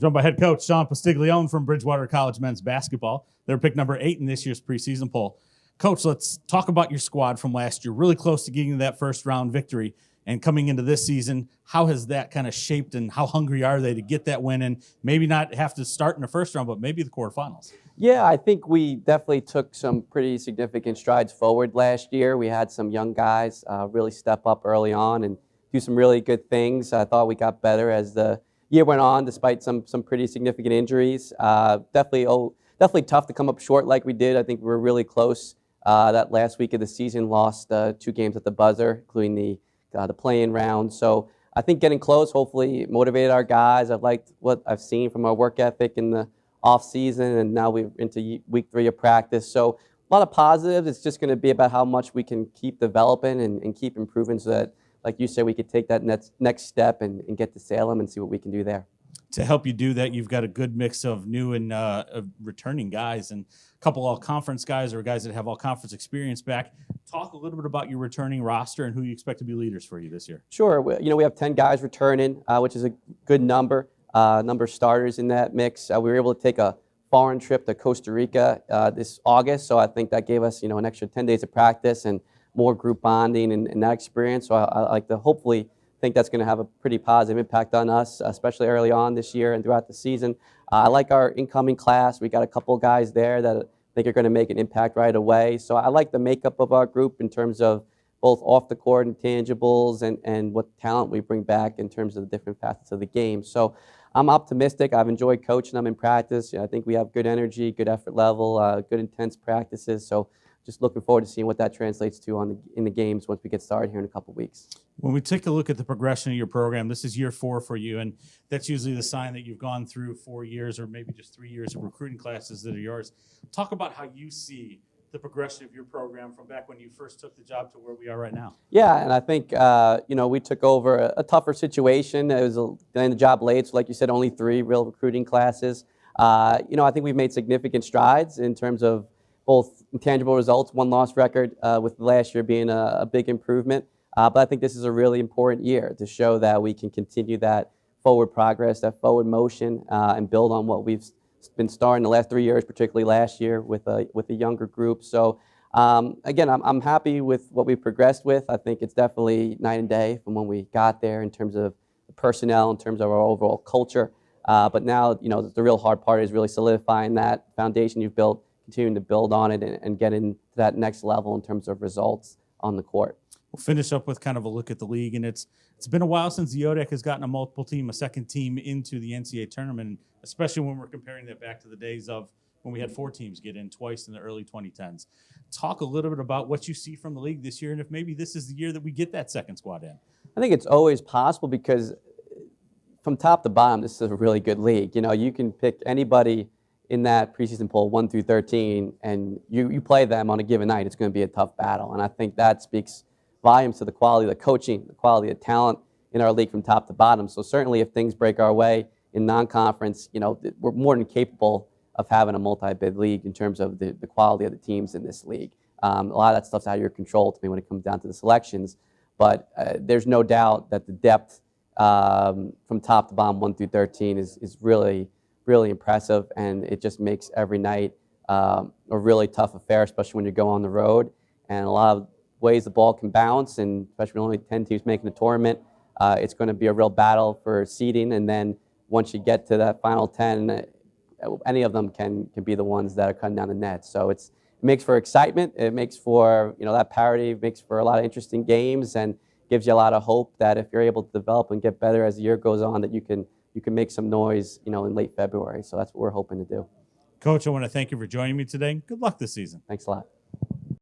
Joined by head coach Shawn Postiglione from Bridgewater College men's basketball. They're pick number 8 in this year's preseason poll. Coach, let's talk about your squad from last year. Really close to getting that first round victory. And coming into this season, how has that kind of shaped and how hungry are they to get that win and maybe not have to start in the first round, but maybe the quarterfinals? Yeah, I think we definitely took some pretty significant strides forward last year. We had some young guys really step up early on and do some really good things. I thought we got better as the year went on, despite some pretty significant injuries. Definitely tough to come up short like we did. I think we were really close that last week of the season. Lost 2 games at the buzzer, including the play-in round. So I think getting close hopefully motivated our guys. I've liked what I've seen from our work ethic in the off season, and now we're into week 3 of practice. So a lot of positives. It's just going to be about how much we can keep developing and keep improving so that, like you said, we could take that next step and get to Salem and see what we can do there. To help you do that, you've got a good mix of new and returning guys and a couple all-conference guys or guys that have all-conference experience back. Talk a little bit about your returning roster and who you expect to be leaders for you this year. Sure. We have 10 guys returning, which is a good number of starters in that mix. We were able to take a foreign trip to Costa Rica this August, so I think that gave us an extra 10 days of practice and more group bonding and that experience. So I like to hopefully think that's going to have a pretty positive impact on us, especially early on this year and throughout the season. I like our incoming class. We got a couple of guys there that I think are going to make an impact right away. So I like the makeup of our group in terms of both off the court intangibles and what talent we bring back in terms of the different facets of the game. So I'm optimistic. I've enjoyed coaching them in practice. I think we have good energy, good effort level, good intense practices. So just looking forward to seeing what that translates to in the games once we get started here in a couple of weeks. When we take a look at the progression of your program, this is year 4 for you, and that's usually the sign that you've gone through 4 years or maybe just 3 years of recruiting classes that are yours. Talk about how you see the progression of your program from back when you first took the job to where we are right now. Yeah, and I think we took over a tougher situation. It was getting the job late, so like you said, only 3 real recruiting classes. I think we've made significant strides in terms of both intangible results, 1 loss record, with last year being a big improvement. But I think this is a really important year to show that we can continue that forward progress, that forward motion, and build on what we've been starting the last 3 years, particularly last year with a younger group. So again, I'm happy with what we've progressed with. I think it's definitely night and day from when we got there in terms of the personnel, in terms of our overall culture. But now, the real hard part is really solidifying that foundation you've built, continuing to build on it and get into that next level in terms of results on the court. We'll finish up with kind of a look at the league, and it's been a while since the ODAC has gotten a second team into the NCAA tournament, especially when we're comparing that back to the days of when we had 4 teams get in twice in the early 2010s. Talk a little bit about what you see from the league this year, and if maybe this is the year that we get that second squad in. I think it's always possible because from top to bottom, this is a really good league. You can pick anybody in that preseason poll 1 through 13, and you play them on a given night, it's going to be a tough battle. And I think that speaks volumes to the quality of the coaching, the quality of talent in our league from top to bottom. So certainly if things break our way in non-conference, we're more than capable of having a multi-bid league in terms of the quality of the teams in this league. A lot of that stuff's out of your control to me when it comes down to the selections, but there's no doubt that the depth from top to bottom 1 through 13 is really impressive, and it just makes every night a really tough affair, especially when you go on the road. And a lot of ways the ball can bounce, and especially with only 10 teams making the tournament, it's going to be a real battle for seeding. And then once you get to that final 10, any of them can be the ones that are cutting down the net. So it makes for excitement. It makes for that parity. It makes for a lot of interesting games, and gives you a lot of hope that if you're able to develop and get better as the year goes on, that you can make some noise, in late February. So that's what we're hoping to do. Coach, I want to thank you for joining me today. Good luck this season. Thanks a lot.